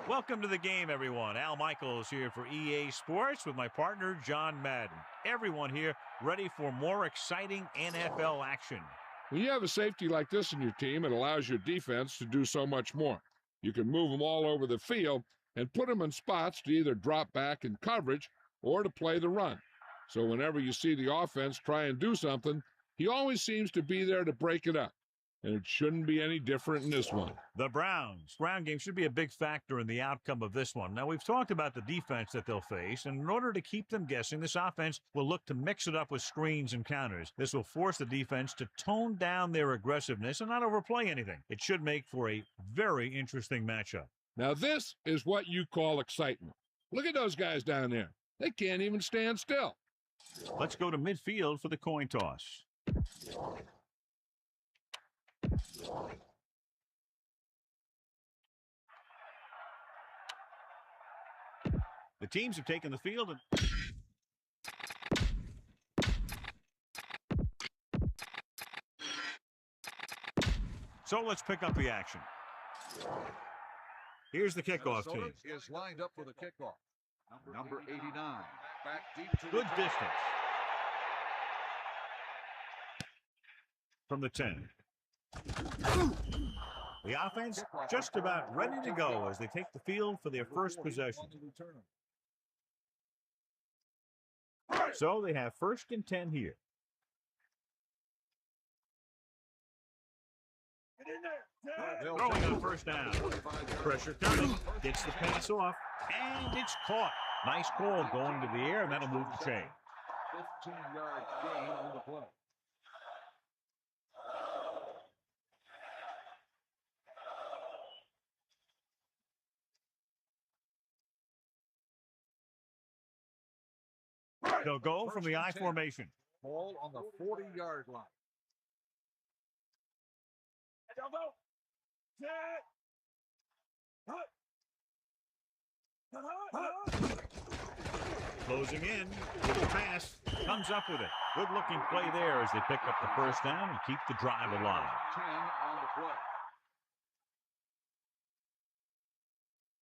Welcome to the game, everyone. Al Michaels here for EA Sports with my partner, John Madden. Everyone here ready for more exciting NFL action. When you have a safety like this in your team, it allows your defense to do so much more. You can move them all over the field and put them in spots to either drop back in coverage or to play the run. So whenever you see the offense try and do something, he always seems to be there to break it up. And it shouldn't be any different in this one. The Browns. Ground game should be a big factor in the outcome of this one. Now, we've talked about the defense that they'll face, and in order to keep them guessing, this offense will look to mix it up with screens and counters. This will force the defense to tone down their aggressiveness and not overplay anything. It should make for a very interesting matchup. Now, this is what you call excitement. Look at those guys down there. They can't even stand still. Let's go to midfield for the coin toss. The teams have taken the field and so let's pick up the action. Here's the kickoff team. Is lined up for the kickoff. Number 89. Back deep to good distance. From the 10. The offense just about ready to go as they take the field for their first possession. So they have 1st and 10 here. Throwing on 1st down. Pressure coming. Gets the pass off. And it's caught. Nice call going to the air, and that'll move the chain. 15-yard gain on the play. They'll go from the I formation. Ball on the 40-yard line. Closing in with the pass. Comes up with it. Good-looking play there as they pick up the 1st down and keep the drive alive. 10 on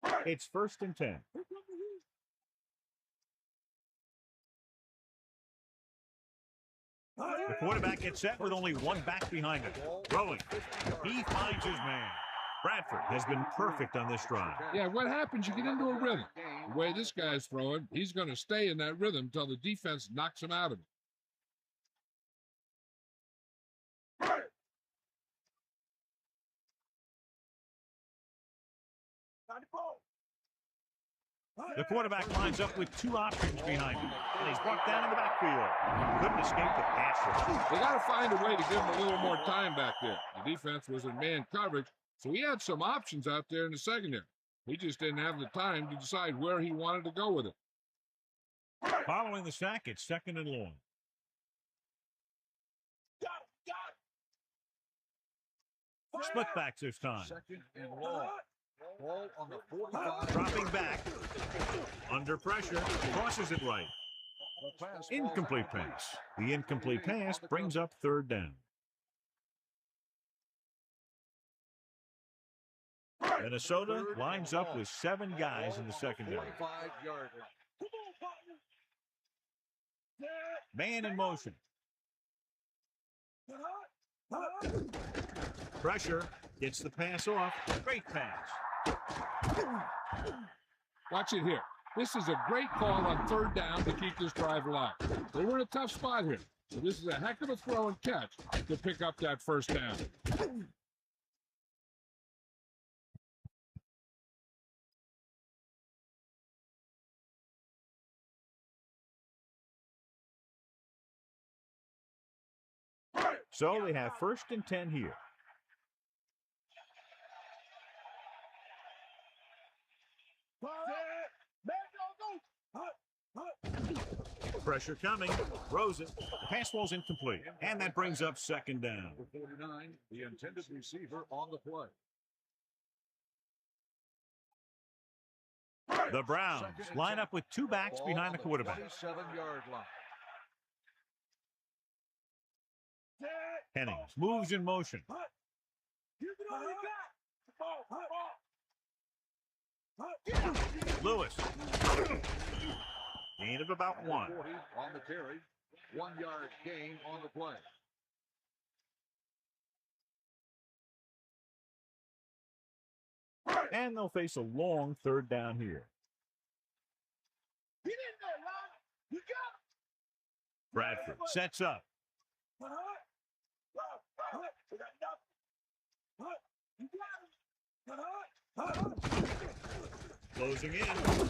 the play. It's 1st and 10. The quarterback gets set with only one back behind him. Throwing. He finds his man. Bradford has been perfect on this drive. Yeah, what happens? You get into a rhythm. The way this guy's throwing, he's going to stay in that rhythm until the defense knocks him out of it. The quarterback lines up with 2 options behind him, and he's brought down in the backfield. Couldn't escape the pass rush. They got to find a way to give him a little more time back there. The defense was in man coverage, so he had some options out there in the secondary. He just didn't have the time to decide where he wanted to go with it. Following the sack, it's 2nd and long. Split backs this time. 2nd and long. Ball on the 45. Dropping back. Under pressure. Crosses it right. Incomplete pass. The incomplete pass brings up 3rd down. Minnesota lines up with 7 guys in the secondary. 45-yard line. Man in motion. Pressure. Gets the pass off. Great pass. Watch it here. This is a great call on 3rd down to keep this drive alive. They were in a tough spot here, so this is a heck of a throw and catch to pick up that 1st down. So they have 1st and 10 here. Pressure coming. Throws it. The pass ball's incomplete. And that brings up 2nd down. Number 49, the intended receiver on the play. The Browns line up with 2 backs behind the quarterback. 27-yard line. Hennings moves in motion. Lewis. Gain of about 1. 40 on the carry. 1 yard gain on the play. And they'll face a long 3rd down here. Bradford sets up. Closing in,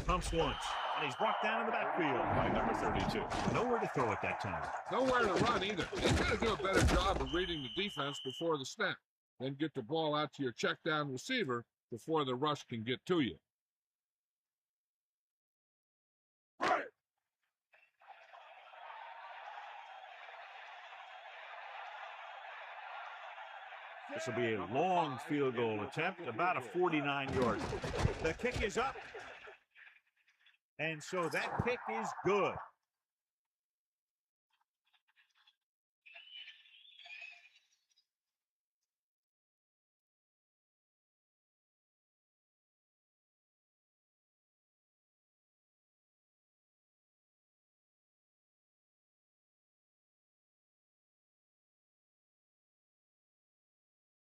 pumps once, and he's brought down in the backfield by number 32. Nowhere to throw at that time. Nowhere to run either. They've got to do a better job of reading the defense before the snap. Then get the ball out to your check down receiver before the rush can get to you. This will be a long field goal attempt, about a 49-yard. The kick is up. And so that kick is good.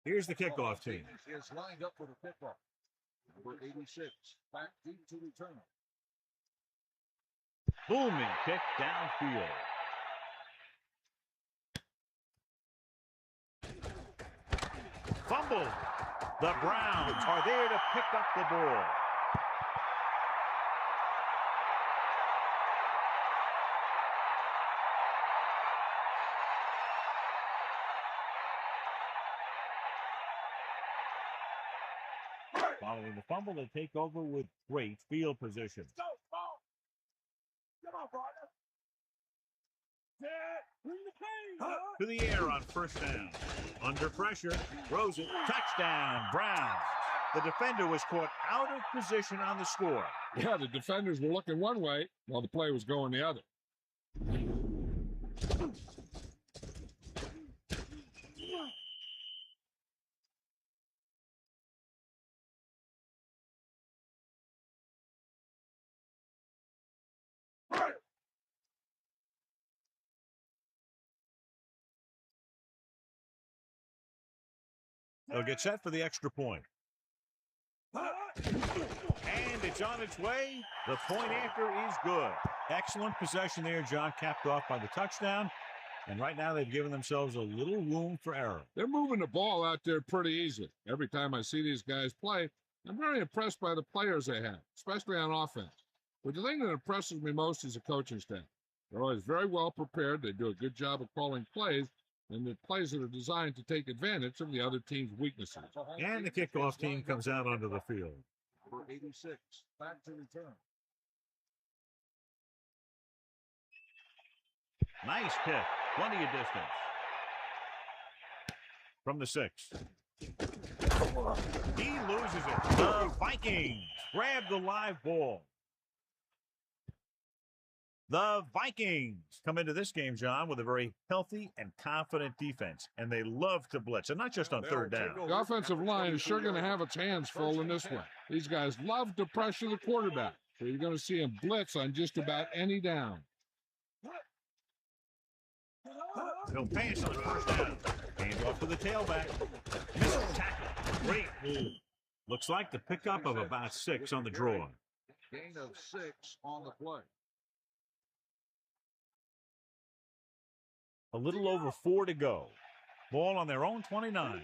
Here's the kickoff team. Is lined up for the kickoff. Number 86, back deep to return. Booming kick downfield. Fumble. The Browns are there to pick up the ball. Following the fumble, they take over with great field position. To the air on 1st down. Under pressure, throws it, touchdown, Browns. The defender was caught out of position on the score. Yeah, the defenders were looking one way while the play was going the other. They'll get set for the extra point. And it's on its way. The point after is good. Excellent possession there, John, capped off by the touchdown. And right now they've given themselves a little room for error. They're moving the ball out there pretty easily. Every time I see these guys play, I'm very impressed by the players they have, especially on offense. But the thing that impresses me most is the coaching staff. They're always very well prepared. They do a good job of calling plays, and the plays that are designed to take advantage of the other team's weaknesses. And the kickoff team comes out onto the field. Number 86, back to return. Nice kick. Plenty of distance. From the 6. He loses it. The Vikings grab the live ball. The Vikings come into this game, John, with a very healthy and confident defense, and they love to blitz, and not just on 3rd down. The offensive line is sure going to have its hands full in this one. These guys love to pressure the quarterback, so you're going to see them blitz on just about any down. He'll pass on 1st down. Hand off to the tailback. Missed tackle. Great move. Looks like the pickup of about 6 on the draw. Gain of 6 on the play. A little over 4 to go. Ball on their own 29.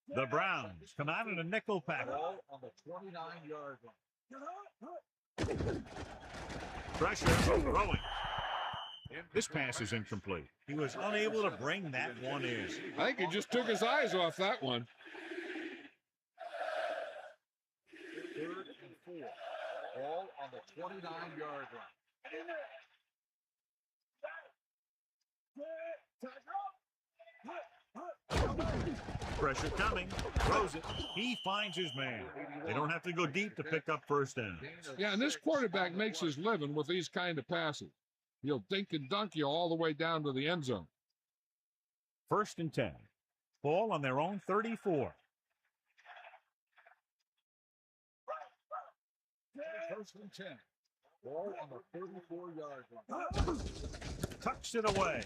The Browns come out in a nickel package. Ball on the 29-yard line. Pressure, throwing. This pass is incomplete. He was unable to bring that one in. I think he just took his eyes off that one. 3rd and 4. Ball on the 29-yard line. Pressure coming. Throws it. He finds his man. They don't have to go deep to pick up 1st down. Yeah, and this quarterback makes his living with these kind of passes. He'll dink and dunk you all the way down to the end zone. 1st and 10. Ball on their own 34. First and 10. Ball on the 34-yard line. Tucks it away.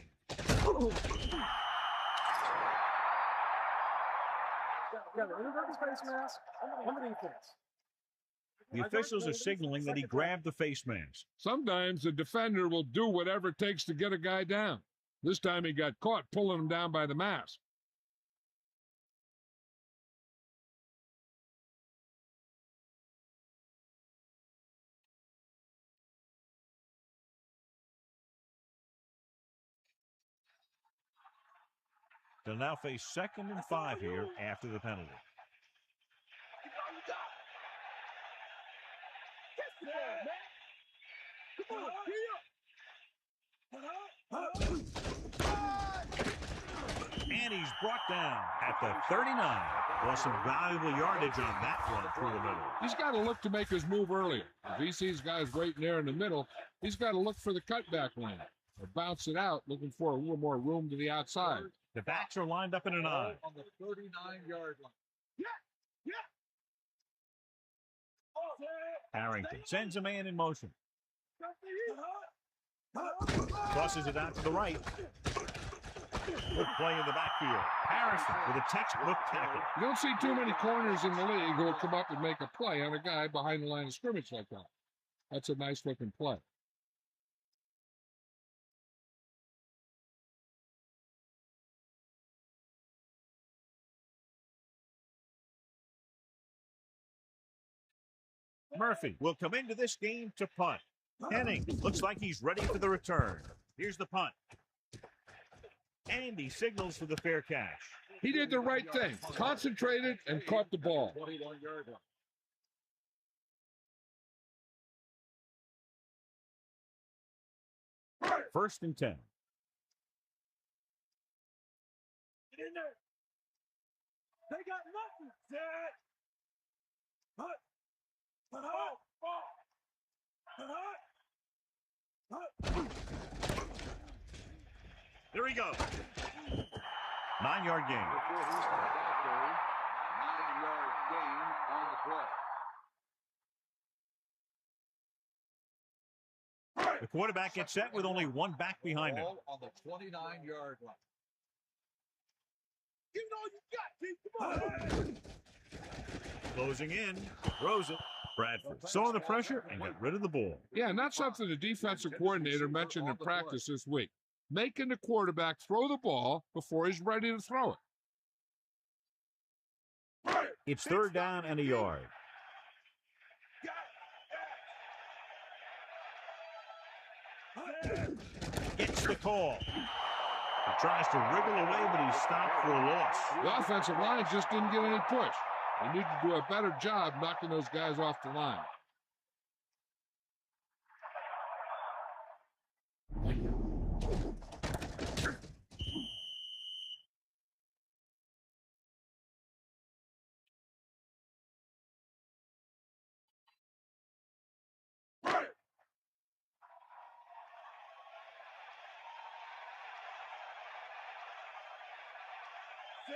The officials are signaling that he grabbed the face mask. Sometimes the defender will do whatever it takes to get a guy down. This time he got caught pulling him down by the mask. They'll now face 2nd and 5 here after the penalty. And he's brought down at the 39. Well, some valuable yardage on that one through the middle. He's got to look to make his move earlier. If he sees guys waiting there in the middle, he's got to look for the cutback lane or bounce it out, looking for a little more room to the outside. The backs are lined up in an eye. On the 39-yard line. Harrington sends a man in motion. Crosses it out to the right. Good play in the backfield. Harrison with a textbook tackle. You don't see too many corners in the league who will come up and make a play on a guy behind the line of scrimmage like that. That's a nice-looking play. Murphy will come into this game to punt. Henning looks like he's ready for the return. Here's the punt. And he signals for the fair catch. He did the right thing, concentrated and caught the ball. 21-yard line. 1st and 10. Get in there. They got nothing, Dad. Hut. There we go. 9-yard gain. 9-yard gain on the play. The quarterback gets set with only one back behind him. Ball on the 29-yard line. You know you got to. Come on. Closing in. Throws it. Bradford saw the pressure and got rid of the ball. Yeah, not something the defensive coordinator mentioned in practice this week. Making the quarterback throw the ball before he's ready to throw it. It's 3rd down and a yard. Gets the call. He tries to wriggle away, but he's stopped for a loss. The offensive line just didn't get any push. They need to do a better job knocking those guys off the line.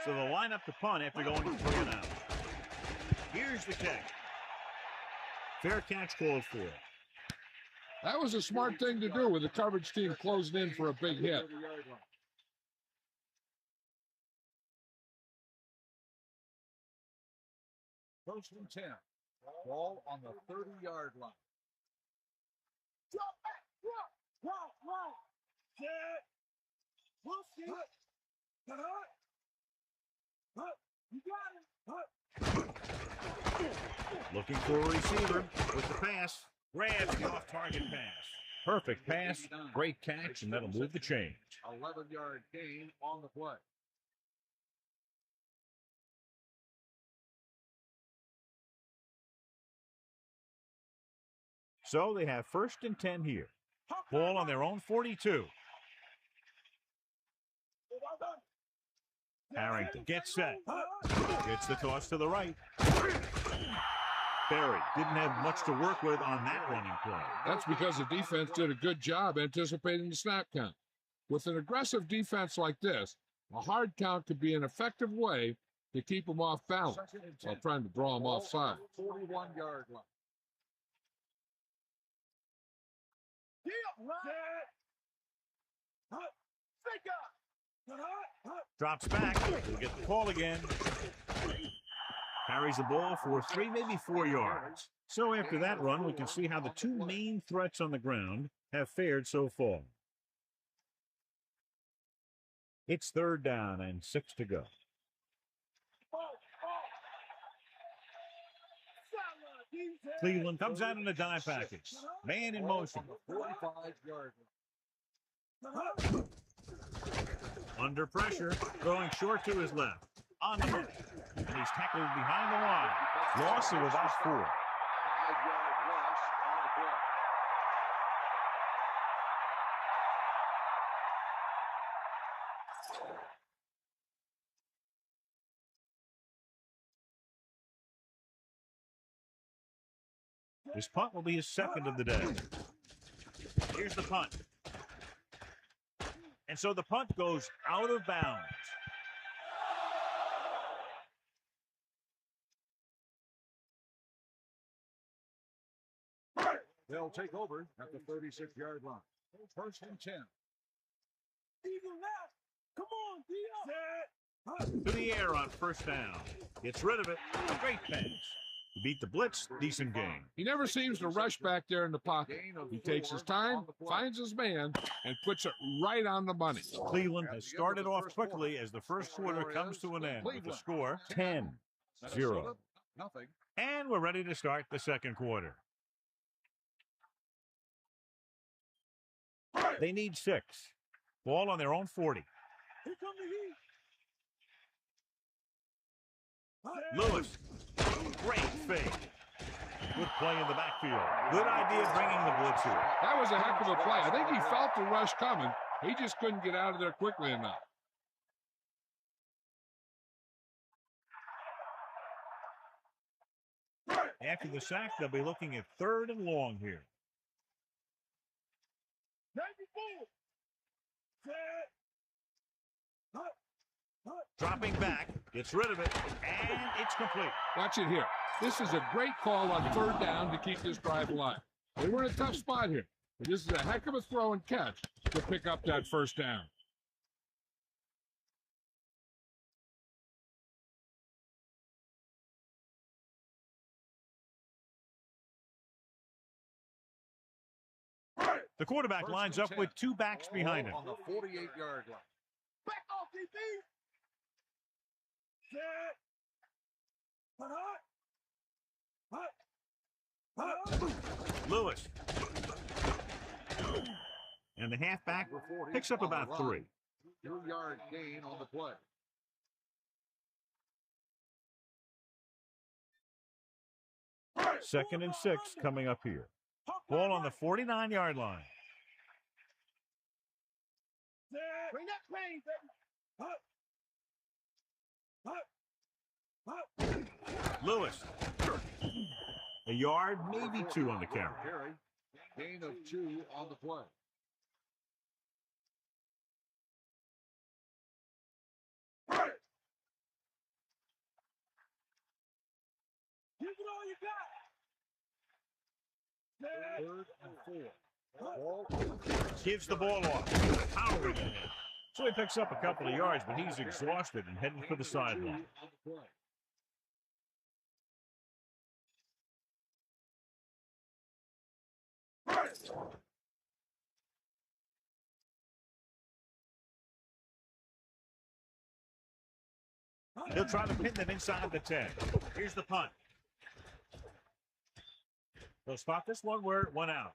So they'll line up to punt after going 3 and out. Here's the kick. Fair catch called for. That was a smart thing to do with the coverage team closing in for a big hit. First and 10. Ball on the 30-yard line. Drop back. Drop. Dad. Wilson. You got him. Looking for a receiver with the pass. Grabs the off-target pass. Perfect pass, great catch, and that'll move the chains. 11-yard gain on the play. So they have 1st and 10 here. Ball on their own 42. Harrington gets set. Gets the toss to the right. Berry didn't have much to work with on that running play. That's because the defense did a good job anticipating the snap count. With an aggressive defense like this, a hard count could be an effective way to keep them off balance while trying to draw them offside. 41-yard line. Drops back. We'll get the call again. Carries the ball for 3, maybe 4 yards. So after that run, we can see how the two main threats on the ground have fared so far. It's 3rd down and 6 to go. Cleveland comes out in a dime package. Man in motion. 45-yard Under pressure, throwing short to his left. On the move. And he's tackled behind the line. Loss of about 4. 5-yard loss on the play. This punt will be his 2nd of the day. Here's the punt. And so the punt goes out of bounds. They'll take over at the 36-yard line. 1st and 10. Come on, To the air on 1st down. Gets rid of it. Great pass. Beat the blitz. Decent game. He never seems to rush back there in the pocket. He takes his time, finds his man, and puts it right on the money. Cleveland has started off quickly as the first quarter comes to an end with the score 10-0. Nothing. And we're ready to start the 2nd quarter. They need 6. Ball on their own 40. Here come the heat. Lewis. Great fake. Good play in the backfield. Good idea bringing the blitz here. That was a heck of a play. I think he felt the rush coming. He just couldn't get out of there quickly enough. After the sack, they'll be looking at 3rd and long here. 94. Dropping back, gets rid of it, and it's complete. Watch it here. This is a great call on 3rd down to keep this drive alive. They were in a tough spot here, but this is a heck of a throw and catch to pick up that 1st down. The quarterback lines up with 2 backs behind him. On the 48-yard line. Back off, DB. Lewis. And the halfback picks up about 3. 2-yard gain on the play. Second and 6 coming up here. Ball on the 49-yard line. Bring that pain, baby. Lewis. A yard, maybe 2 on the carry. Gain of 2 on the play. Give it all you got. 3rd and 4. Ball. Gives the ball off. Powering ahead. So he picks up a couple of yards, but he's exhausted and heading for the sideline. He'll try to pin them inside the 10. Here's the punt. They'll spot this one where it went out.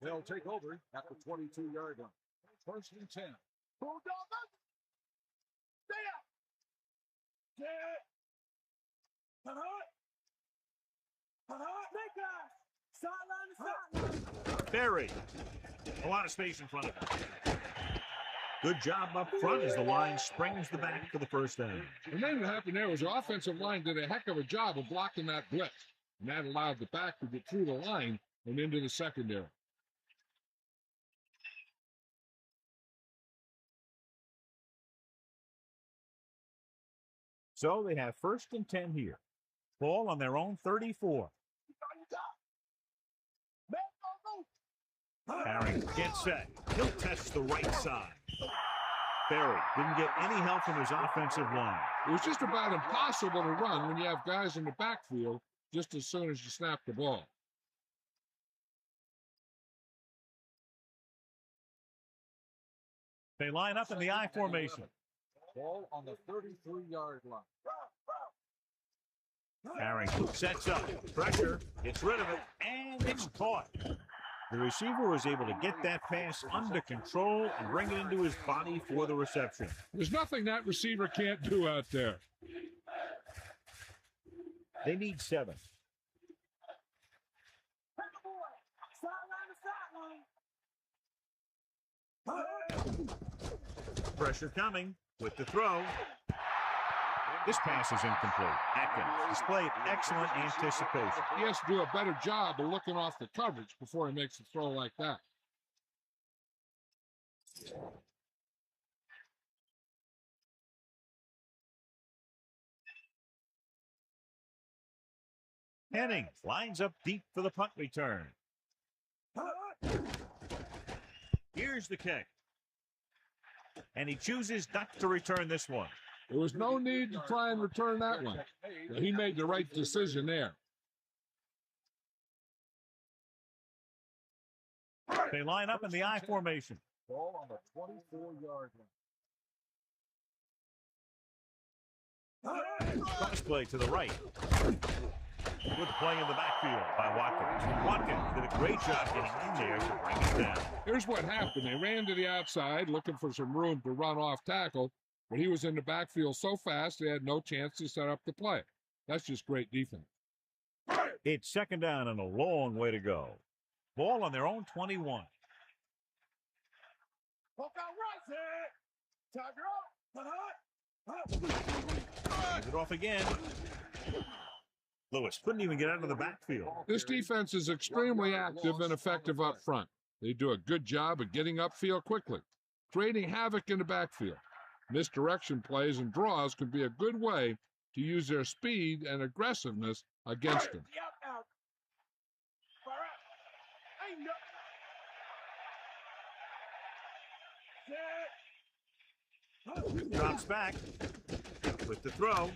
They'll take over at the 22-yard line. 1st and 10. Bulldog. Stay up. Sideline to sideline. Buried. A lot of space in front of him. Good job up front as the line springs the back for the 1st down. And then what happened there was the offensive line did a heck of a job of blocking that blitz. And that allowed the back to get through the line and into the secondary. So they have 1st and 10 here. Ball on their own 34. Harry gets set. He'll test the right side. Berry didn't get any help from his offensive line. It was just about impossible to run when you have guys in the backfield just as soon as you snap the ball. They line up in the I formation. Ball on the 33-yard line. Harry sets up. Pressure. Gets rid of it. And it's caught. The receiver was able to get that pass under control and bring it into his body for the reception. There's nothing that receiver can't do out there. They need 7. Pressure coming with the throw. This pass is incomplete. Atkins displayed excellent anticipation. He has to do a better job of looking off the coverage before he makes a throw like that. Henning lines up deep for the punt return. Here's the kick. And he chooses not to return this one. There was no need to try and return that one. He made the right decision there. They line up in the I formation. Ball on the 24-yard line. Cross play to the right. Good play in the backfield by Watkins. Watkins did a great job getting in there to bring it down. Here's what happened. They ran to the outside looking for some room to run off tackle, but he was in the backfield so fast they had no chance to set up the play. That's just great defense. It's 2nd down and a long way to go. Ball on their own 21. Hands it off again. Lewis couldn't even get out of the backfield. This defense is extremely active and effective up front. They do a good job of getting upfield quickly, creating havoc in the backfield. Misdirection plays and draws can be a good way to use their speed and aggressiveness against them. Drops back with the throw.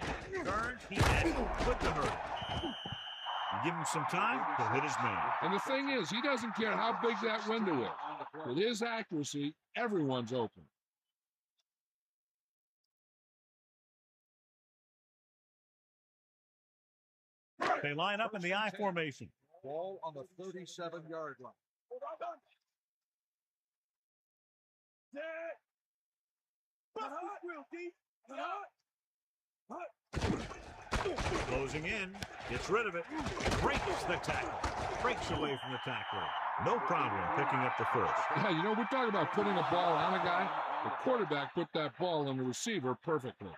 Turns. He had it. Put the hurt. Give him some time. He'll hit his man. And the thing is, he doesn't care how big that window is. With his accuracy, everyone's open. They line up in the I formation. Ball on the 37-yard line. Closing in, gets rid of it, breaks the tackle, breaks away from the tackler. No problem picking up the first. Yeah, you know, we're talking about putting a ball on a guy. The quarterback put that ball on the receiver perfectly.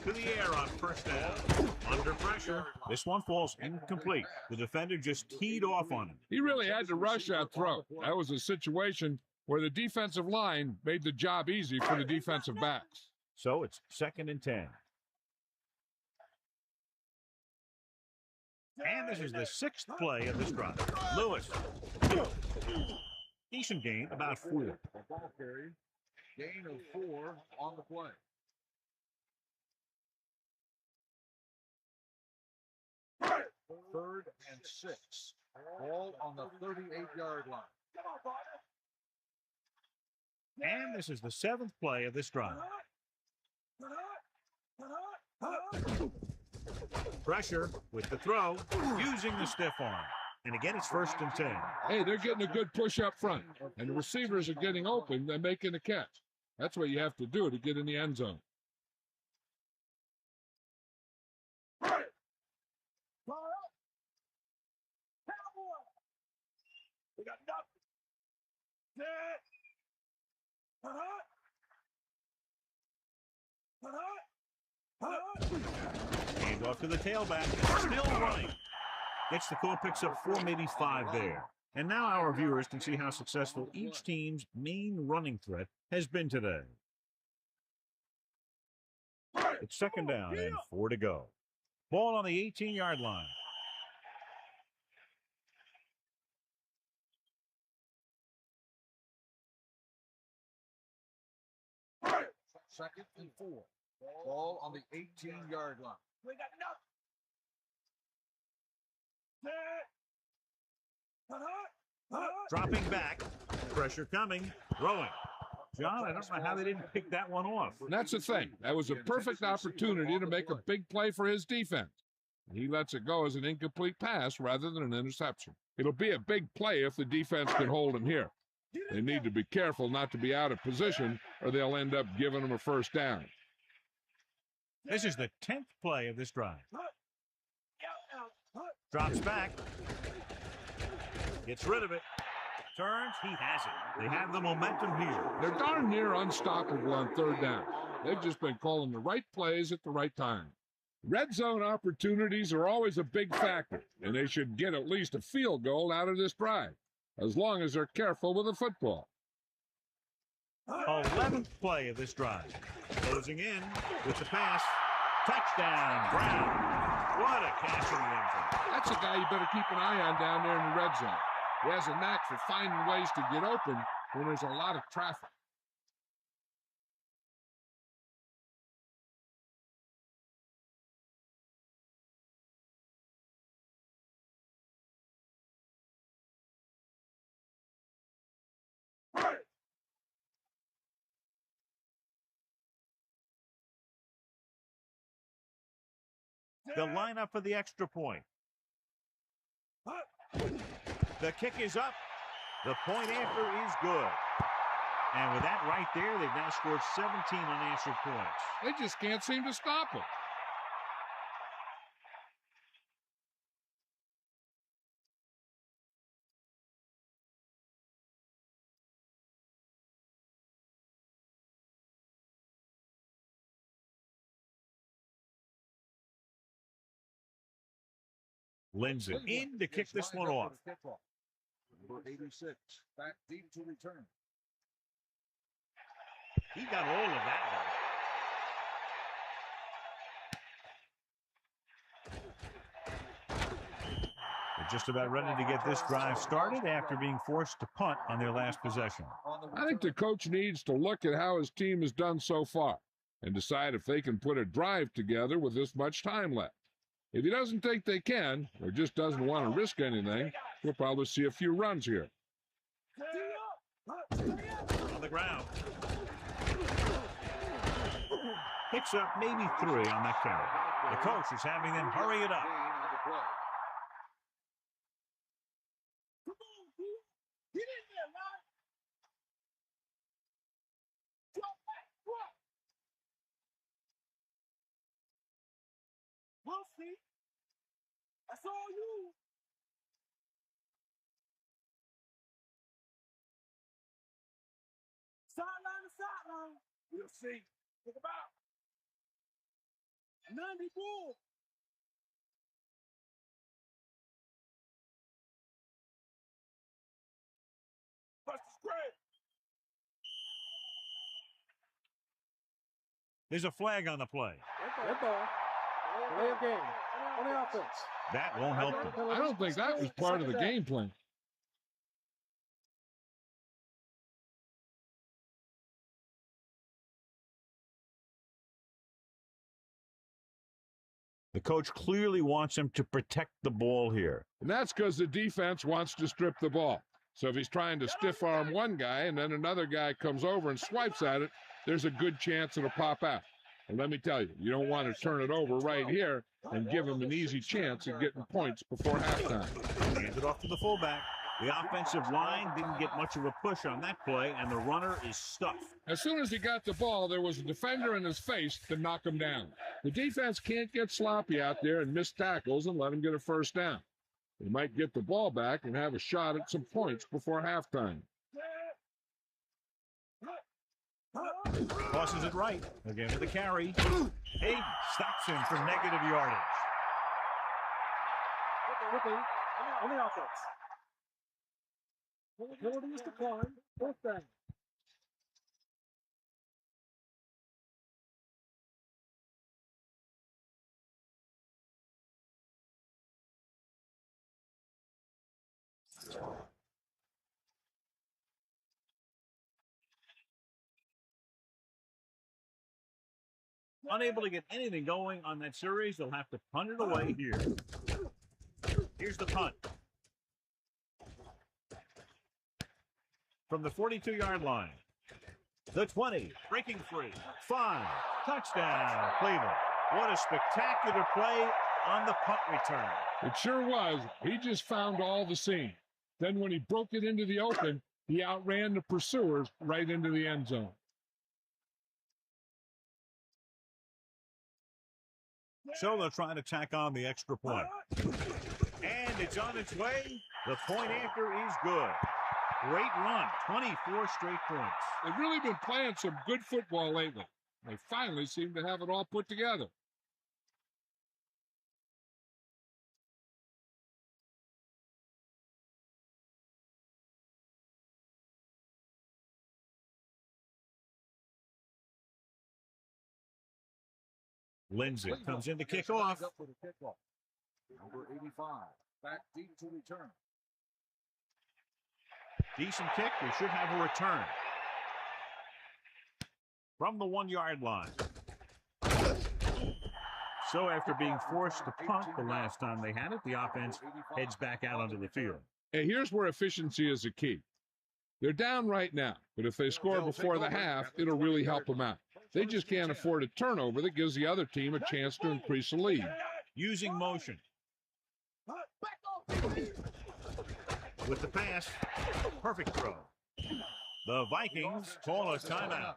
To the air on 1st down. Under pressure. This one falls incomplete. The defender just teed off on him. He really had to rush that throw. That was a situation where the defensive line made the job easy for the defensive backs. So it's 2nd and 10. And this is the 6th play of this drive. Lewis. Decent gain, about 4. Ball carry. Gain of 4 on the play. Third and 6. Ball on the 38-yard line. And this is the 7th play of this drive. Pressure with the throw, using the stiff arm. And again, it's 1st and 10. Hey, they're getting a good push up front, and the receivers are getting open and making the catch. That's what you have to do to get in the end zone. We got nothing. Off to the tailback. Still running. Gets the call, picks up 4, maybe 5 there. And now our viewers can see how successful each team's main running threat has been today. It's second down and 4 to go. Ball on the 18-yard line. Second and 4. Ball on the 18-yard line. We got enough. Dropping back. Pressure coming. Throwing. John, I don't know how they didn't pick that one off. And that's the thing. That was a perfect opportunity to make a big play for his defense. He lets it go as an incomplete pass rather than an interception. It'll be a big play if the defense can hold him here. They need to be careful not to be out of position, or they'll end up giving him a first down. This is the 10th play of this drive. Drops back. Gets rid of it. Turns. He has it. They have the momentum here. They're darn near unstoppable on third down. They've just been calling the right plays at the right time. Red zone opportunities are always a big factor, and they should get at least a field goal out of this drive, as long as they're careful with the football. 11th play of this drive. Closing in with the pass. Touchdown, Brown. What a catch in the end zone. That's a guy you better keep an eye on down there in the red zone. He has a knack for finding ways to get open when there's a lot of traffic. They'll line up for the extra point. The kick is up. The point after is good. And with that right there, they've now scored 17 unanswered points. They just can't seem to stop him. Lindsay in to kick this one off. Number 86, back deep to return. He got all of that one. They're just about ready to get this drive started after being forced to punt on their last possession. I think the coach needs to look at how his team has done so far and decide if they can put a drive together with this much time left. If he doesn't think they can, or just doesn't want to risk anything, we'll probably see a few runs here. On the ground. Picks up maybe 3 on that carry. The coach is having them hurry it up. Come on, dude. Get in there, man. Drop back, drop. We'll see. That's all you. Sideline to sideline. We'll see. Think about 94. Bust the spread. There's a flag on the play. Red ball. Delay of game. On the offense. That won't help them. I don't think that was part of the game plan. The coach clearly wants him to protect the ball here. And that's because the defense wants to strip the ball. So if he's trying to stiff arm one guy and then another guy comes over and swipes at it, there's a good chance it'll pop out. And let me tell you, you don't want to turn it over right here and give him an easy chance of getting points before halftime. Hands it off to the fullback. The offensive line didn't get much of a push on that play, and the runner is stuffed. As soon as he got the ball, there was a defender in his face to knock him down. The defense can't get sloppy out there and miss tackles and let him get a first down. They might get the ball back and have a shot at some points before halftime. Tosses it right. Again to the carry. Hayden stops him for negative yardage. Whipping on the offense. Penalty is declined. Fourth down. Unable to get anything going on that series, they'll have to punt it away here. Here's the punt. From the 42-yard line. The 20, breaking free. 5, touchdown, Cleveland. What a spectacular play on the punt return. It sure was. He just found all the seam. Then when he broke it into the open, he outran the pursuers right into the end zone. So they'll try to tack on the extra point. And it's on its way. The point after is good. Great run, 24 straight points. They've really been playing some good football lately. They finally seem to have it all put together. Lindsay comes in to kick off. Number 85, back deep to return. Decent kick. We should have a return. From the 1-yard line. So after being forced to punt the last time they had it, the offense heads back out onto the field. Hey, here's where efficiency is the key. They're down right now, but if they score before the half, it'll really help them out. They just can't afford a turnover that gives the other team a chance to increase the lead. Using motion. With the pass, perfect throw. The Vikings call a timeout.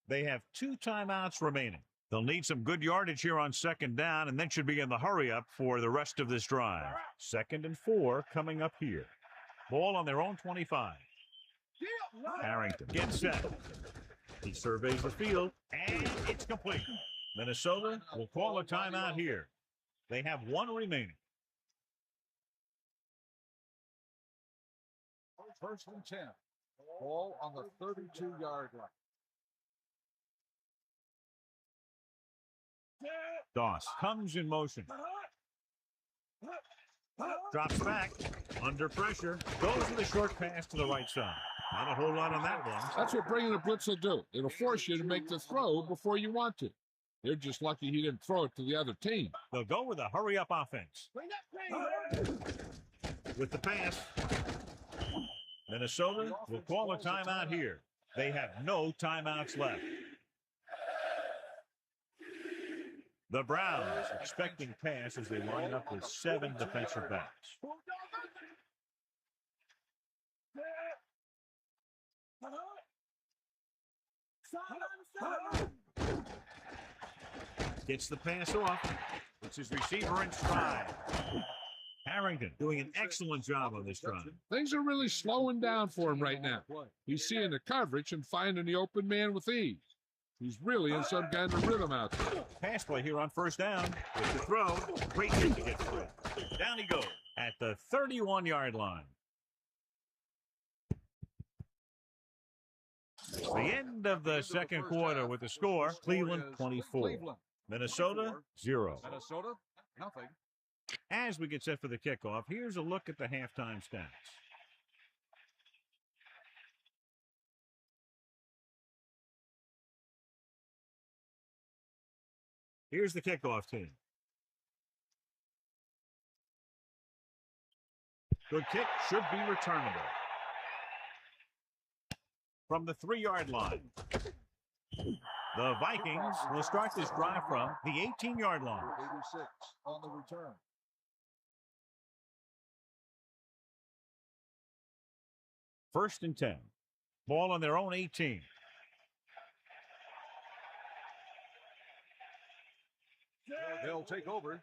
They have 2 timeouts remaining. They'll need some good yardage here on second down and then should be in the hurry-up for the rest of this drive. 2nd and 4 coming up here. Ball on their own 25. Harrington gets set. He surveys the field, and it's complete. Minnesota will call a timeout here. They have 1 remaining. 1st and 10. Ball on the 32-yard line. Doss comes in motion. Drops back. Under pressure. Goes with a short pass to the right side. Not a whole lot on that one. That's what bringing a blitz will do. It'll force you to make the throw before you want to. They're just lucky he didn't throw it to the other team. They'll go with a hurry-up offense. With the pass. Minnesota will call a timeout here. They have no timeouts left. The Browns expecting pass as they line up with 7 defensive backs. Gets the pass off. It's his receiver in stride. Harrington doing an excellent job on this drive. Things are really slowing down for him right now. He's seeing the coverage and finding the open man with ease. He's really in some kind of rhythm out there. Pass play here on 1st down. With the throw. Great hit to get through. Down he goes at the 31-yard line. The end of the second quarter with the score, Cleveland 24. Minnesota 0. Minnesota, nothing. As we get set for the kickoff, here's a look at the halftime stats. Here's the kickoff team. Good kick, should be returnable. From the 3-yard line. The Vikings will start this drive from the 18-yard line. 86 on the return. First and 10. Ball on their own 18. They'll take over.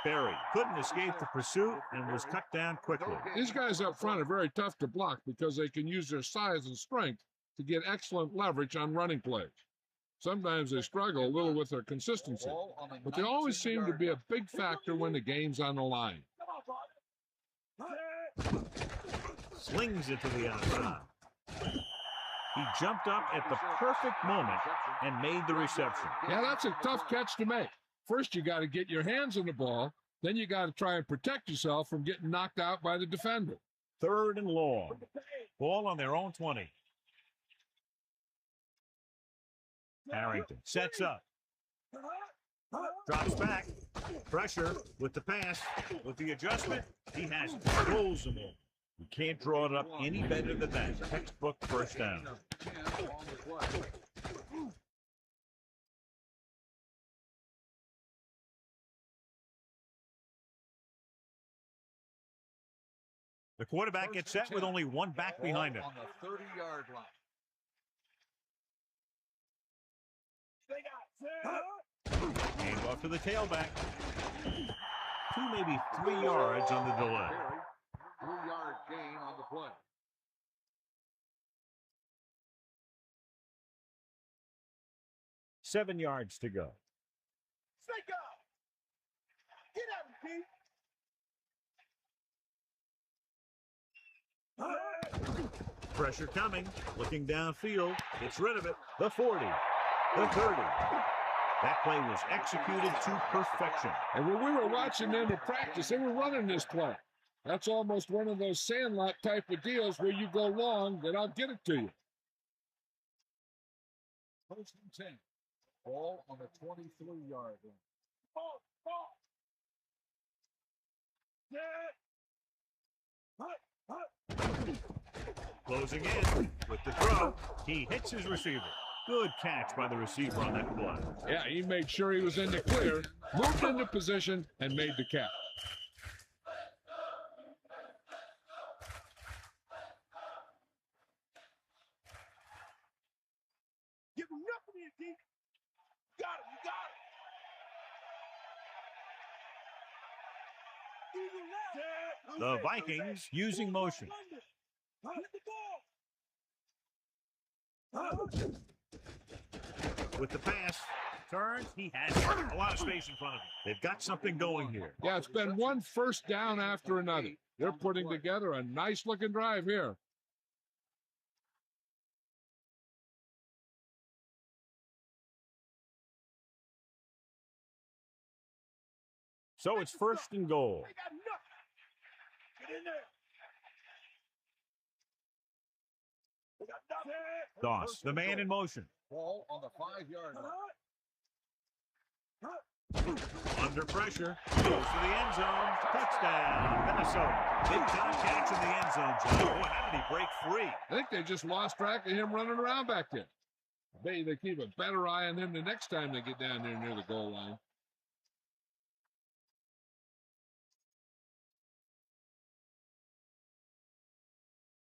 Barry couldn't escape the pursuit and was cut down quickly. These guys up front are very tough to block because they can use their size and strength to get excellent leverage on running plays. Sometimes they struggle a little with their consistency, but they always seem to be a big factor when the game's on the line. Slings it to the outside. He jumped up at the perfect moment and made the reception. Yeah, that's a tough catch to make. First, you got to get your hands on the ball. Then you got to try and protect yourself from getting knocked out by the defender. 3rd and long. Ball on their own 20. Harrington sets up. Drops back. Pressure with the pass. With the adjustment, he has it. Rolls them in. You can't draw it up any better than that. Textbook first down. The quarterback gets set with only one back behind him. On the 30-yard line. Hand off to the tailback. 2, maybe 3 yards on the delay. 3-yard gain on the play. Seven yards to go. Snake out! Get at him, Pete! Pressure coming. Looking downfield. Gets rid of it. The 40. The 30. That play was executed to perfection. And when we were watching them in practice, they were running this play. That's almost one of those sandlot type of deals where you go long, then I'll get it to you. 1st and 10. Ball on the 23-yard line. Closing in with the throw. He hits his receiver. Good catch by the receiver on that play. Yeah, he made sure he was in the clear, moved into position, and made the catch. Give him nothing here, Pete! Got him, you got him! The Vikings using motion. With the pass, turns, he has a lot of space in front of him. They've got something going here. Yeah, it's been one first down after another. They're putting together a nice-looking drive here. So it's 1st and goal. They got nothing! Get in there! They got nothing! Doss, the man in motion. Ball on the 5-yard line. Under pressure, goes to the end zone. Touchdown, Minnesota. Big-time catch in the end zone, John. Boy, how did he break free? I think they just lost track of him running around back there. Maybe they keep a better eye on him the next time they get down there near the goal line.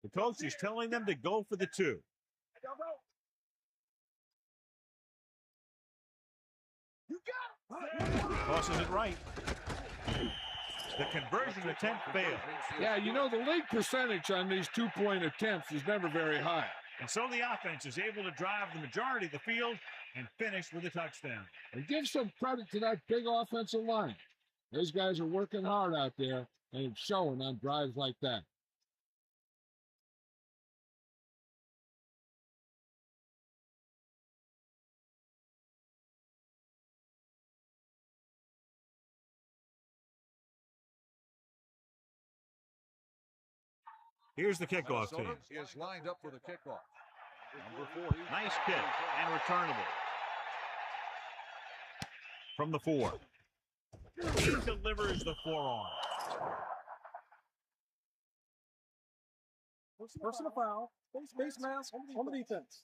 The coach is telling them to go for the 2. You got him! Tosses it right. The conversion attempt failed. Yeah, you know, the league percentage on these two-point attempts is never very high. And so the offense is able to drive the majority of the field and finish with a touchdown. And give some credit to that big offensive line. Those guys are working hard out there, and it's showing on drives like that. Here's the kickoff team. Minnesota is lined up for the kickoff. Number 40. Nice kick and returnable. From the 4. He delivers the forearm. Personal foul. Face mask on the defense.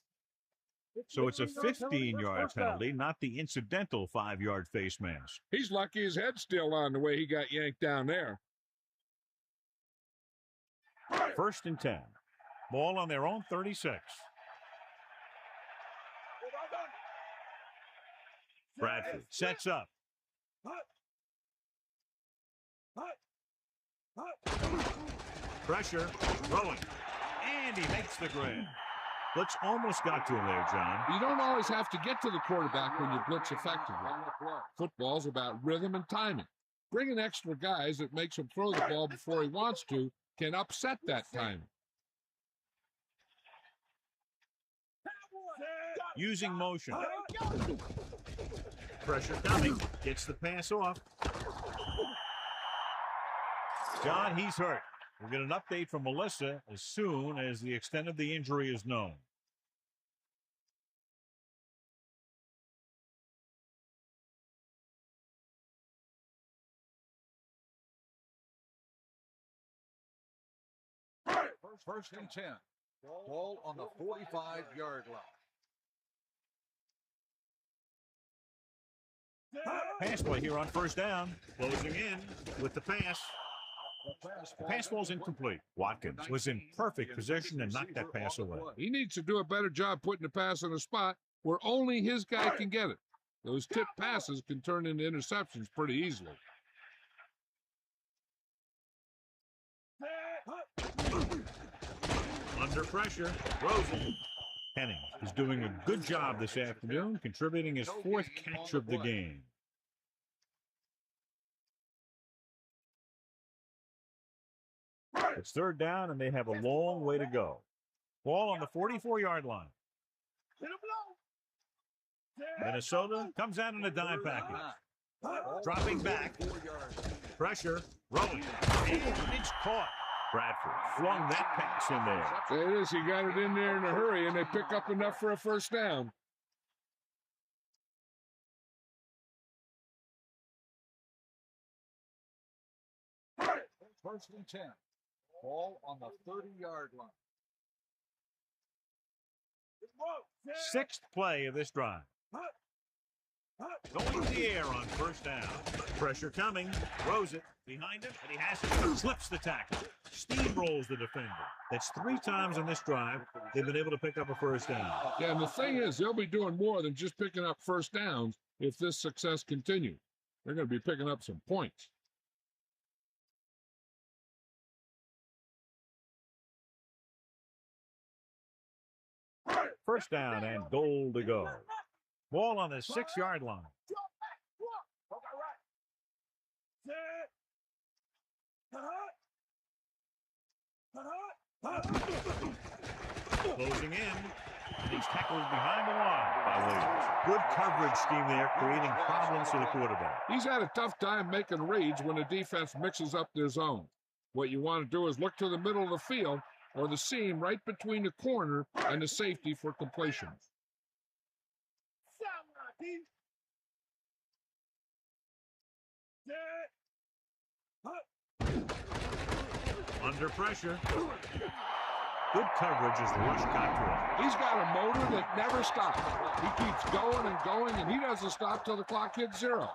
So it's a 15-yard penalty, not the incidental 5-yard face mask. He's lucky his head's still on the way he got yanked down there. 1st and 10. Ball on their own 36. Bradford sets up. Pressure, throwing, and he makes the grab. Blitz almost got to him there, John. You don't always have to get to the quarterback when you blitz effectively. Football's about rhythm and timing. Bringing extra guys that makes him throw the ball before he wants to can upset that timing. Using motion. Pressure coming. Gets the pass off. John, he's hurt. We'll get an update from Melissa as soon as the extent of the injury is known. First and 10. Ball on the 45-yard line. Pass play here on first down. Closing in with the pass. The pass ball's incomplete. Watkins was in perfect position and knocked that pass away. He needs to do a better job putting the pass in a spot where only his guy can get it. Those tipped passes can turn into interceptions pretty easily. Under pressure, Rosen. Henning is doing a good job this afternoon, contributing his fourth catch of the game. It's third down, and they have a long way to go. Ball on the 44-yard line. Minnesota comes out in a dime package. Dropping back. Pressure, rolling, and it's caught. Bradford flung that pass in there. There it is. He got it in there in a hurry, and they pick up enough for a first down. First and 10. Ball on the 30-yard line. Sixth play of this drive. Going to the air on first down. Pressure coming. Throws it behind him, and he has it. Slips the tackle. Steamrolls the defender. That's 3 times in this drive they've been able to pick up a first down. Yeah, and the thing is, they'll be doing more than just picking up first downs if this success continues. They're going to be picking up some points. First down and goal to go. Ball on the 6-yard line. Closing in. And he's tackled behind the line by Williams. Good coverage scheme there, creating problems for the quarterback. He's had a tough time making reads when the defense mixes up their zone. What you want to do is look to the middle of the field or the seam right between the corner and the safety for completion. Under pressure. Good coverage as the rush got to him. He's got a motor that never stops. He keeps going and going, and he doesn't stop till the clock hits 0.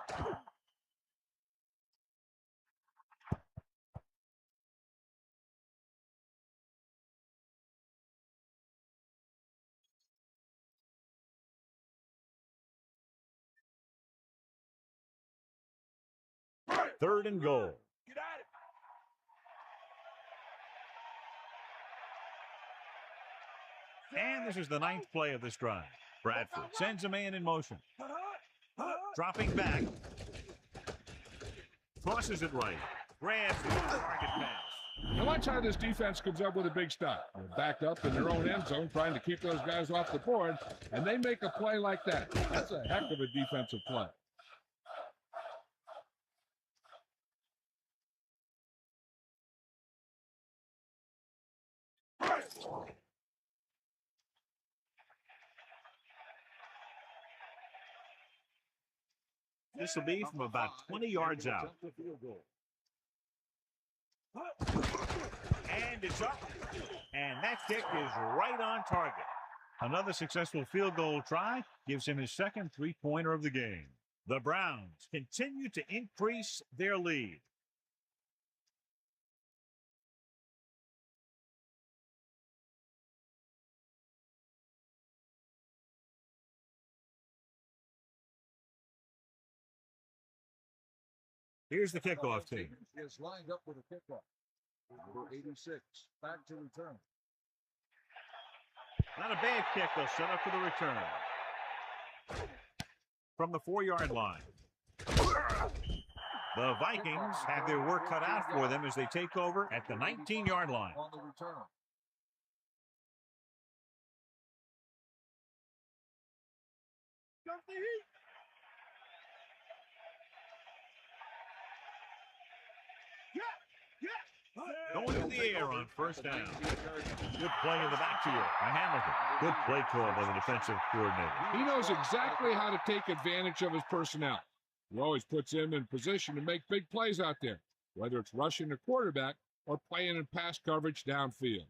Third and goal. And this is the 9th play of this drive. Bradford sends a man in motion. Dropping back. Tosses it right. Grabs the target pass. Now watch how this defense comes up with a big stop. They're backed up in their own end zone trying to keep those guys off the board, and they make a play like that. That's a heck of a defensive play. This will be from about 20 yards out. And it's up. And that kick is right on target. Another successful field goal try gives him his second 3-pointer of the game. The Browns continue to increase their lead. Here's the kickoff team. Is lined up with a kickoff. Number 86, back to return. Not a bad kick. They'll set up for the return. From the 4-yard line. The Vikings have their work cut out for them as they take over at the 19-yard line. On the return. Going in the air on first down. Good play in the backfield by Hamilton. Good play call by the defensive coordinator. He knows exactly how to take advantage of his personnel. He always puts him in position to make big plays out there, whether it's rushing the quarterback or playing in pass coverage downfield.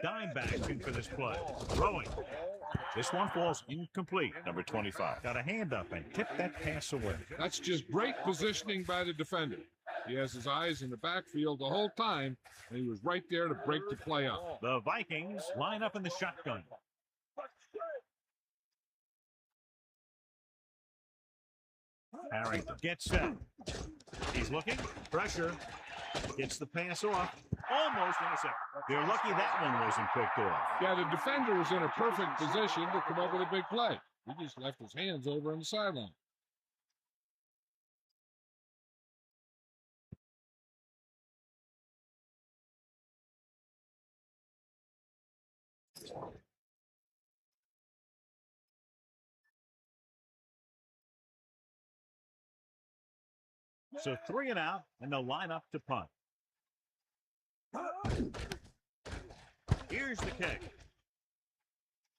Dime backs in for this play. Throwing. This one falls incomplete. Number 25 got a hand up and tipped that pass away. That's just great positioning by the defender. He has his eyes in the backfield the whole time, and he was right there to break the play up. The Vikings line up in the shotgun. Harrington gets set. He's looking. Pressure. Gets the pass off. Almost intercepted. They're lucky that one wasn't picked off. Yeah, the defender was in a perfect position to come up with a big play. He just left his hands over on the sideline. So 3 and out, and they'll line up to punt. Here's the kick.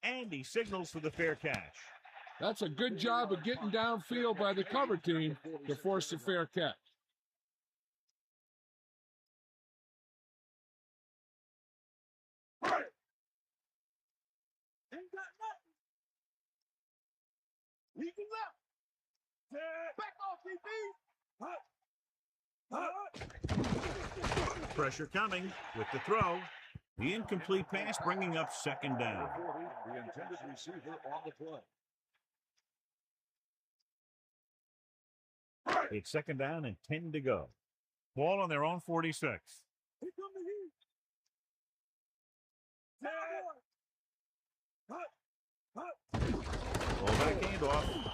And he signals for the fair catch. That's a good job of getting downfield by the cover team to force the fair catch. Pressure coming with the throw. The incomplete pass bringing up second down. The intended receiver on the play. It's second down and 10 to go. Ball on their own 46. Fullback handoff.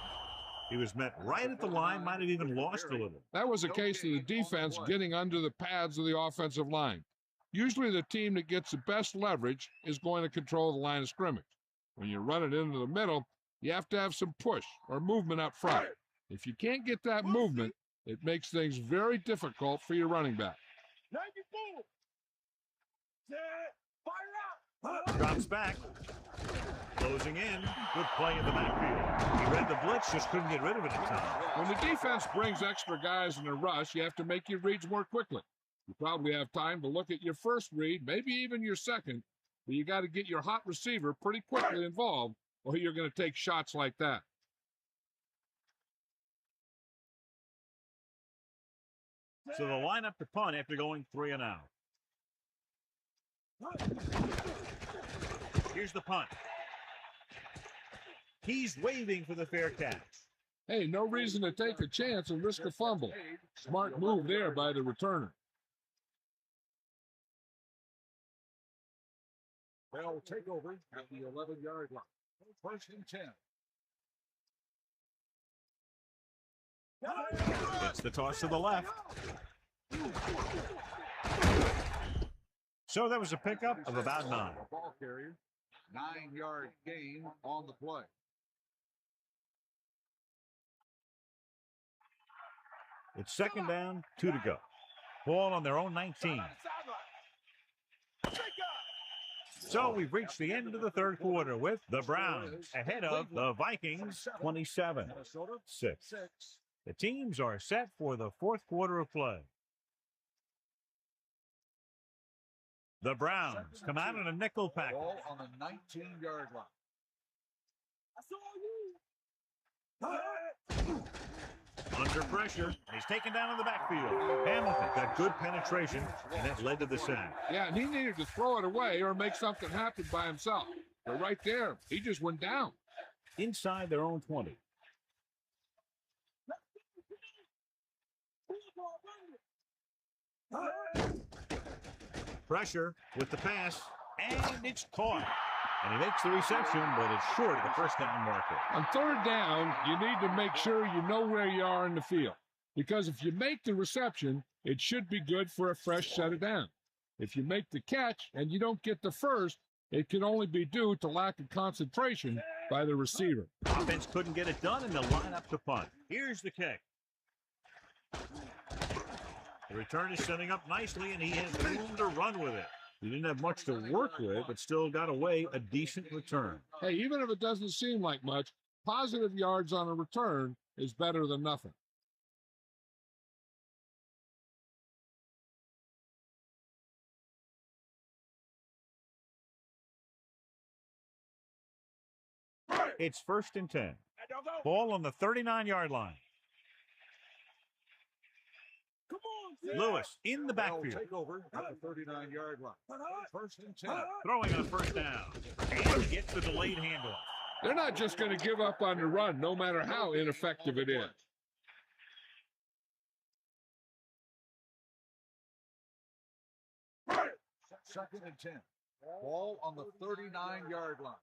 He was met right at the line, might have even lost a little. That was a case of the defense getting under the pads of the offensive line. Usually the team that gets the best leverage is going to control the line of scrimmage. When you run it into the middle, you have to have some push or movement up front. If you can't get that movement, it makes things very difficult for your running back. Drops back. Closing in. Good play in the backfield. He read the blitz, just couldn't get rid of it in time. When the defense brings extra guys in a rush, you have to make your reads more quickly. You probably have time to look at your first read, maybe even your second, but you got to get your hot receiver pretty quickly involved, or you're going to take shots like that. So they'll line up to punt after going 3 and out. Here's the punt. He's waving for the fair catch. Hey, no reason to take a chance and risk a fumble. Smart move there by the returner. They'll take over at the 11-yard line. First and 10. It's the toss to the left. So that was a pickup of about 9. Ball carrier. 9-yard gain on the play. It's second down, 2 to go. Ball on their own 19. So we've reached the end of the third quarter with the Browns ahead of the Vikings 27-6. The teams are set for the fourth quarter of play. The Browns come out in a nickel package. Ball on the 19-yard line. Under pressure, he's taken down in the backfield. Hamilton got good penetration, and that led to the sack. Yeah, and he needed to throw it away or make something happen by himself. But right there, he just went down. Inside their own 20. Pressure with the pass, and it's caught. And he makes the reception, but it's short of the first down marker. On third down, you need to make sure you know where you are in the field. Because if you make the reception, it should be good for a fresh set of downs. If you make the catch and you don't get the first, it can only be due to lack of concentration by the receiver. Offense couldn't get it done, and they'll line up to punt. Here's the kick. The return is setting up nicely, and he has room to run with it. He didn't have much to work with, but still got away a decent return. Hey, even if it doesn't seem like much, positive yards on a return is better than nothing. It's 1st and 10. Ball on the 39-yard line. Come on, Lewis in the backfield. Take over at the 39-yard line. 1st and 10. Throwing on first down. And gets the delayed handoff. They're not just going to give up on the run, no matter how ineffective it is. Second and 10. Ball on the 39-yard line.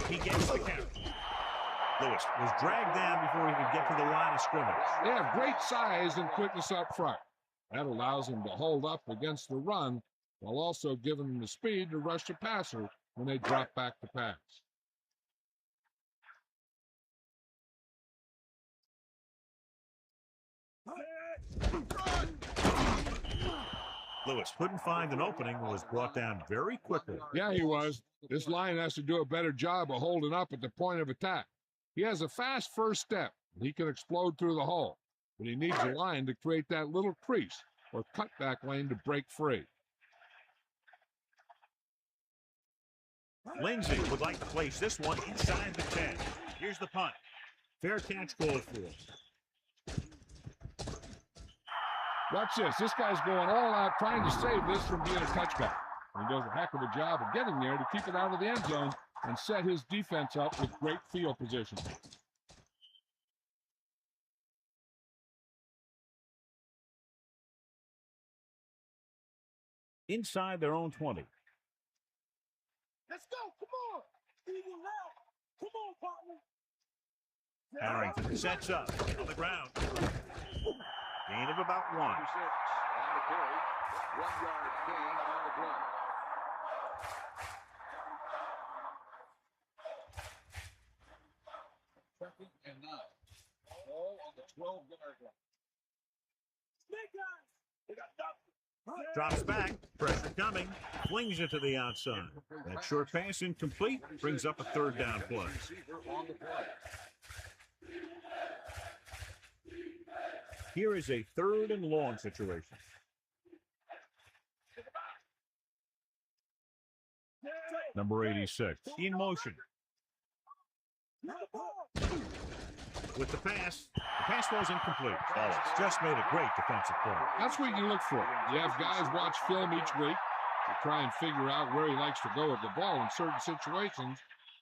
He gets the count. Lewis was dragged down before he could get to the line of scrimmage. They have great size and quickness up front. That allows them to hold up against the run while also giving them the speed to rush the passer when they drop back to pass. Lewis couldn't find an opening and was brought down very quickly. Yeah, he was. This line has to do a better job of holding up at the point of attack. He has a fast first step. He can explode through the hole, but he needs a line to create that little crease or cutback lane to break free. Lindsay would like to place this one inside the 10. Here's the punt. Fair catch called for. Watch this. This guy's going all out trying to save this from being a touchback. He does a heck of a job of getting there to keep it out of the end zone and set his defense up with great field position. Inside their own 20. Let's go. Come on. Even now. Come on, partner. Harrington sets up on the ground. Gain of about 1. 26 on the carry. 1-yard gain on the play. Second and 9. Ball on the 12-yard line. Snake eyes. They got nothing. Drops back. Pressure coming. Flings it to the outside. That short pass incomplete. Brings up a 3rd down play. Receiver on the play. Here is a 3rd and long situation. Number 86 in motion. With the pass was incomplete. Wallace just made a great defensive play. That's what you look for. You have guys watch film each week to try and figure out where he likes to go with the ball in certain situations.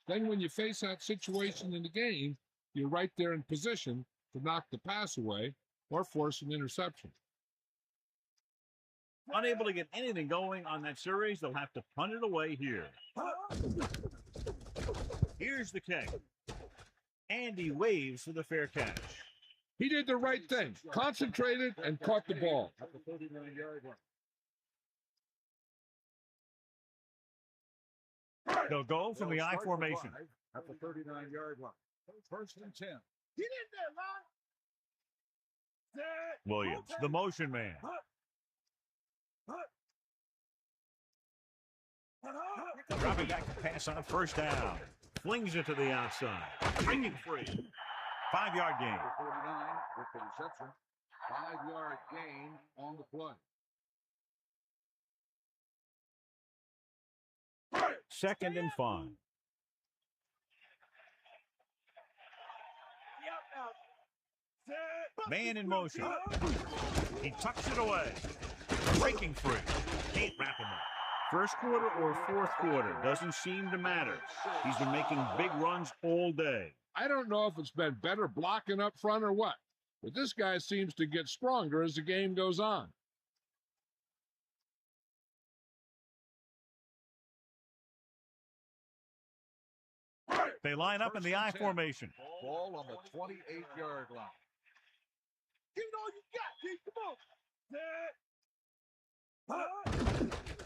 Then when you face that situation in the game, you're right there in position to knock the pass away or force an interception. Unable to get anything going on that series, they'll have to punt it away here. Here's the kick. And he waves for the fair catch. He did the right thing, concentrated and caught the ball. At the 39-yard line. They'll go from the I formation. At the 39-yard line. 1st and 10. Get in there, man. Williams, the motion man. Dropping back to pass on 1st down. Flings it to the outside. Breaking free. 5-yard gain. 49 with the reception. 5-yard gain on the play. 2nd and 5. Man in motion. He tucks it away. Breaking free. Can't wrap him up. 1st quarter or 4th quarter, doesn't seem to matter. He's been making big runs all day. I don't know if it's been better blocking up front or what, but this guy seems to get stronger as the game goes on. They line up in the I formation. Ball on the 28-yard line. Give it all you got, Keith. Come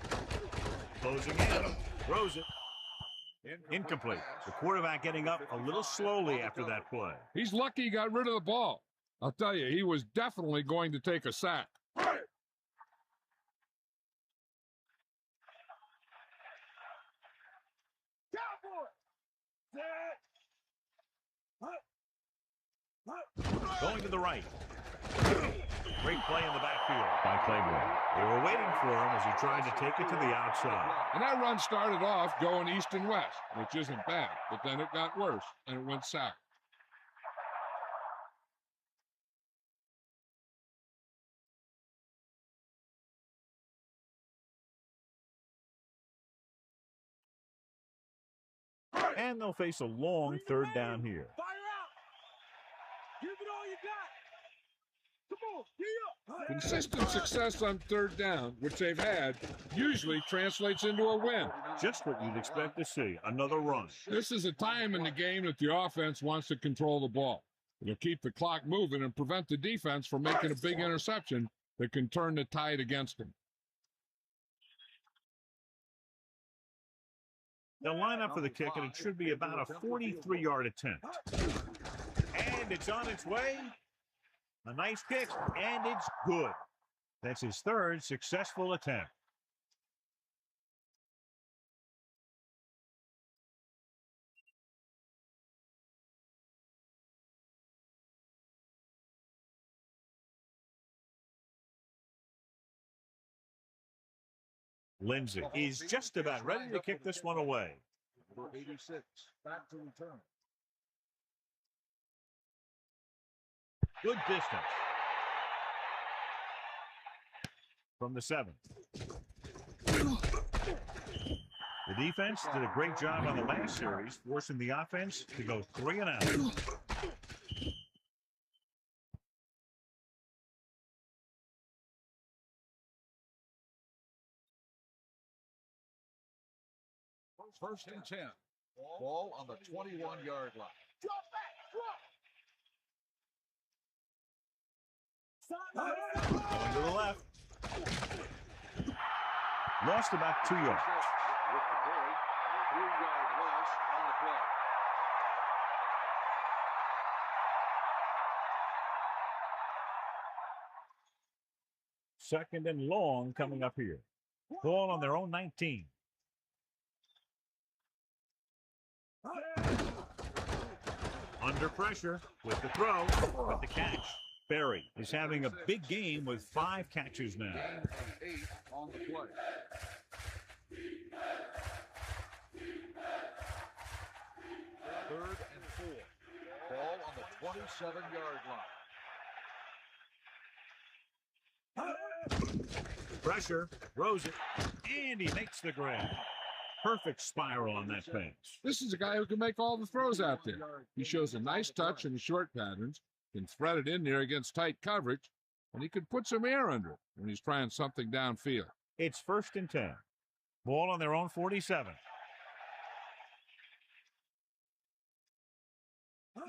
on. Closing in. Throws it. Incomplete. The quarterback getting up a little slowly after that play. He's lucky he got rid of the ball. I'll tell you, he was definitely going to take a sack. Going to the right. Great play in the backfield by Claiborne. They were waiting for him as he tried to take it to the outside. And that run started off going east and west, which isn't bad, but then it got worse, and it went south. And they'll face a long third down here. Fire out. Give it all you got. Come on, get up. Consistent success on third down, which they've had, usually translates into a win. Just what you'd expect to see, another run. This is a time in the game that the offense wants to control the ball. It'll keep the clock moving and prevent the defense from making a big interception that can turn the tide against them. They'll line up for the kick, and it should be about a 43-yard attempt. And it's on its way. A nice kick, and it's good. That's his third successful attempt. Lindsey is just about ready to kick this one away. Number 86, back to return. Good distance. From the 7. The defense did a great job on the last series, forcing the offense to go 3 and out. First and 10. Ball on the 21-yard line. Drop back, drop. Going to the left. Lost about 2 yards. With the carry, 3-yard loss on the play. Second and long coming up here. Ball on their own 19. Under pressure with the throw, with the catch. Berry is having a big game with 5 catches now. Gain of 8 on the play. Third and 4. Ball on the 27-yard line. Pressure, throws it, and he makes the grab. Perfect spiral on that pass. This is a guy who can make all the throws out there. He shows a nice touch in the short patterns, can thread it in there against tight coverage, and he can put some air under it when he's trying something downfield. It's first and 10. Ball on their own 47.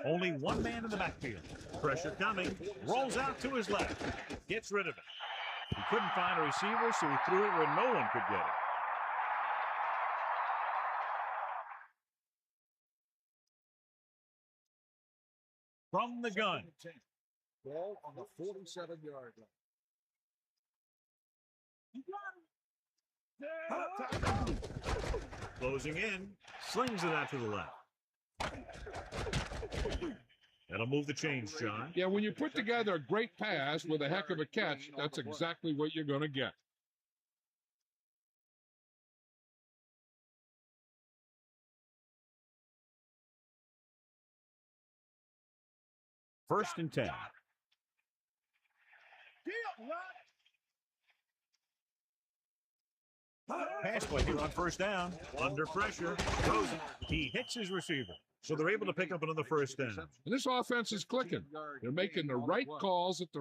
Only one man in the backfield. Pressure coming. Rolls out to his left. Gets rid of it. He couldn't find a receiver, so he threw it where no one could get it. From the gun. Ball on the 47-yard line. Closing in. Slings it out to the left. That'll move the chains, John. Yeah, when you put together a great pass with a heck of a catch, that's exactly what you're going to get. First and 10. Pass play here on first down. Under pressure. Throws it. He hits his receiver. So they're able to pick up another first down. And this offense is clicking. They're making the right calls at the